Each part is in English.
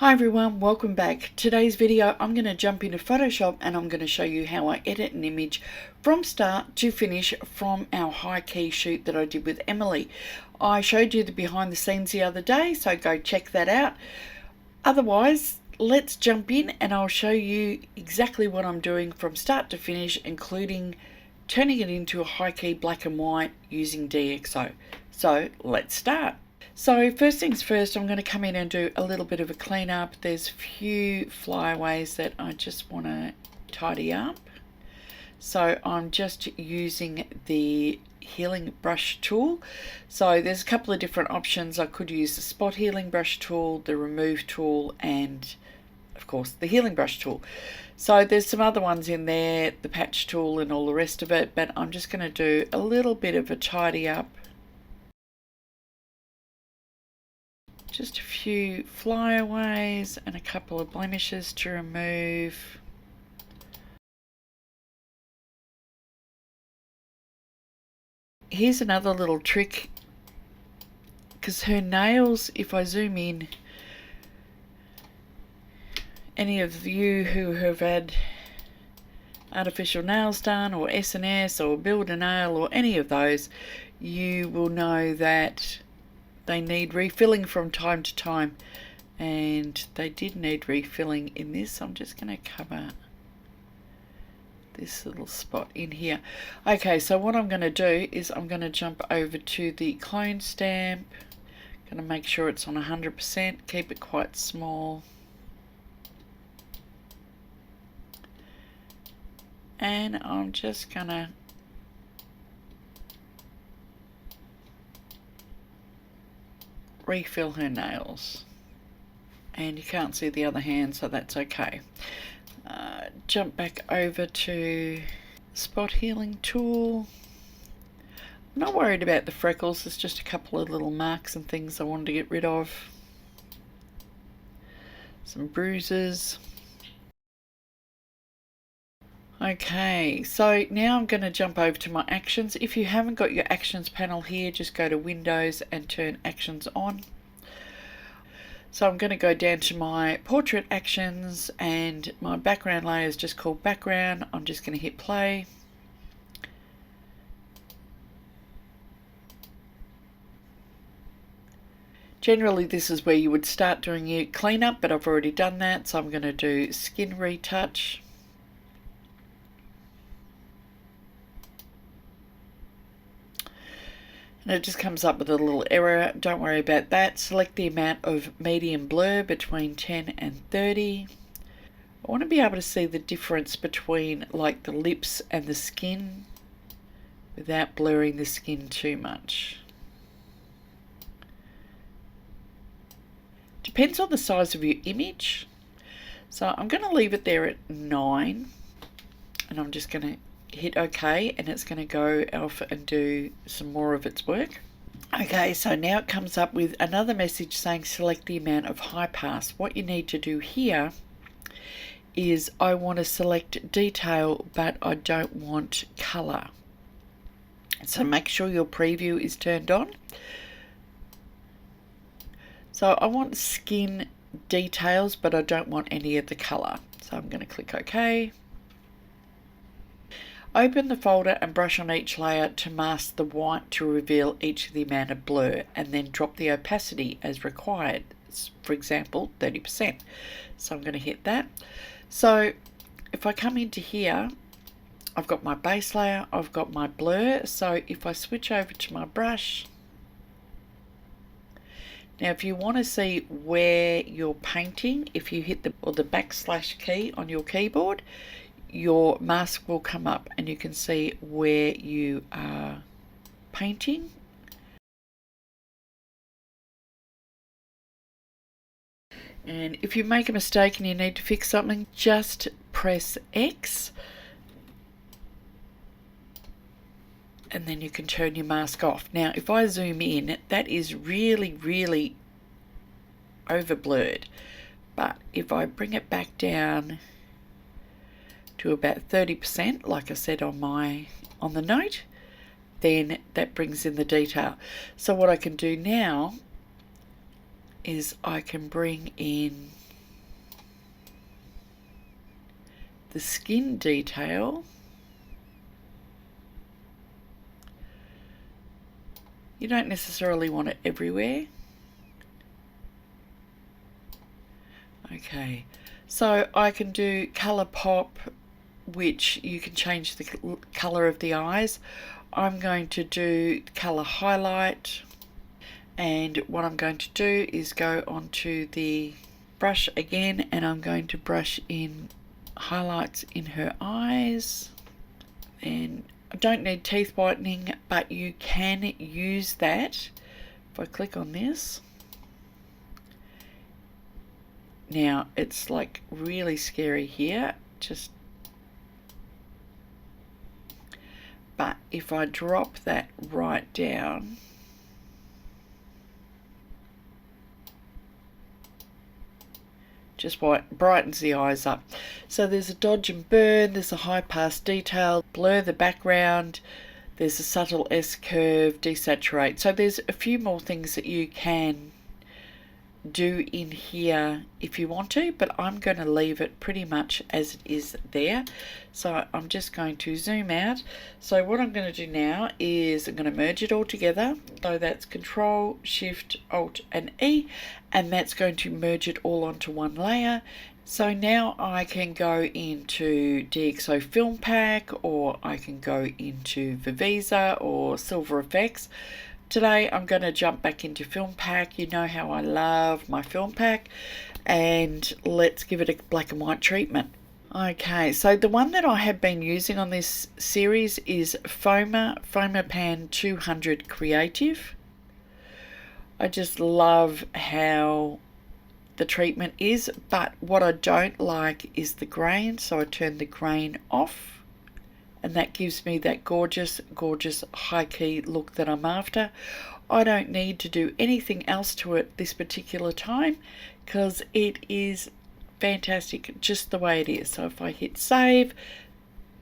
Hi everyone, welcome back. Today's video I'm going to jump into Photoshop and I'm going to show you how I edit an image from start to finish from our high key shoot that I did with Emily. I showed you the behind the scenes the other day, so go check that out. Otherwise, let's jump in and I'll show you exactly what I'm doing from start to finish, including turning it into a high key black and white using DxO. So let's start. So first things first, I'm going to come in and do a little bit of a clean up. There's a few flyaways that I just want to tidy up. So I'm just using the healing brush tool. So there's a couple of different options. I could use the spot healing brush tool, the remove tool, and of course the healing brush tool. So there's some other ones in there, the patch tool and all the rest of it, but I'm just going to do a little bit of a tidy up. Just a few flyaways and a couple of blemishes to remove. Here's another little trick, because her nails, if I zoom in, any of you who have had artificial nails done or S&S or build a nail or any of those, you will know that they need refilling from time to time, and they did need refilling in this. I'm just going to cover this little spot in here. Okay, so what I'm going to do is I'm going to jump over to the clone stamp. Going to make sure it's on 100%, keep it quite small. And I'm just going to refill her nails, and you can't see the other hand, so that's okay. Jump back over to spot healing tool. I'm not worried about the freckles, there's just a couple of little marks and things I wanted to get rid of. Some bruises. Okay, so now I'm going to jump over to my actions. If you haven't got your actions panel here, just go to Windows and turn actions on. So I'm going to go down to my portrait actions, and my background layer is just called background. I'm just going to hit play. Generally this is where you would start doing your cleanup, but I've already done that, so I'm going to do skin retouch. And it just comes up with a little error. Don't worry about that. Select the amount of medium blur between 10 and 30. I want to be able to see the difference between like the lips and the skin without blurring the skin too much. Depends on the size of your image. So I'm going to leave it there at 9, and I'm just going to hit OK, and it's going to go off and do some more of its work. Okay, so now it comes up with another message saying select the amount of high pass. What you need to do here is I want to select detail, but I don't want color. So make sure your preview is turned on. So I want skin details, but I don't want any of the color. So I'm going to click OK. Open the folder and brush on each layer to mask the white to reveal each of the amount of blur, and then drop the opacity as required, for example 30%. So I'm going to hit that. So if I come into here, I've got my base layer, I've got my blur. So if I switch over to my brush, now if you want to see where you're painting, if you hit the backslash key on your keyboard, your mask will come up and you can see where you are painting. And if you make a mistake and you need to fix something, just press X and then you can turn your mask off. Now if I zoom in, that is really over blurred, but if I bring it back down to about 30%, like I said on the note, then that brings in the detail. So what I can do now is I can bring in the skin detail. You don't necessarily want it everywhere. Okay, so I can do colour pop, which you can change the colour of the eyes. I'm going to do colour highlight, and what I'm going to do is go onto the brush again, and I'm going to brush in highlights in her eyes. And I don't need teeth whitening, but you can use that. If I click on this, now it's like really scary here, but if I drop that right down, just brightens the eyes up. So there's a dodge and burn, there's a high pass detail, blur the background, there's a subtle S curve, desaturate. So there's a few more things that you can do in here if you want to, but I'm going to leave it pretty much as it is there. So I'm just going to zoom out. So what I'm going to do now is I'm going to merge it all together. So that's Control, Shift, Alt and E, and that's going to merge it all onto one layer. So now I can go into DxO Film Pack, or I can go into Viveza or Silver Efex. Today I'm going to jump back into Film Pack. You know how I love my Film Pack, and let's give it a black and white treatment. Okay, so the one that I have been using on this series is Fomapan 200 Creative. I just love how the treatment is, but what I don't like is the grain, so I turn the grain off. And that gives me that gorgeous, gorgeous high key look that I'm after. I don't need to do anything else to it this particular time because it is fantastic just the way it is. So if I hit save,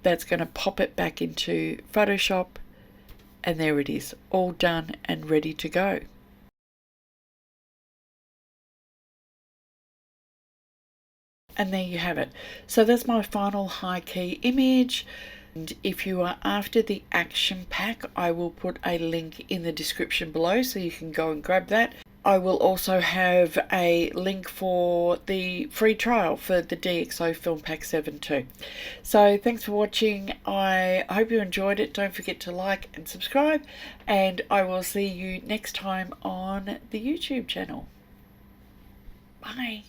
that's going to pop it back into Photoshop, and there it is, all done and ready to go. And there you have it. So that's my final high key image. And if you are after the action pack, I will put a link in the description below so you can go and grab that. I will also have a link for the free trial for the DxO Film Pack 7 too. So thanks for watching. I hope you enjoyed it. Don't forget to like and subscribe, and I will see you next time on the YouTube channel. Bye.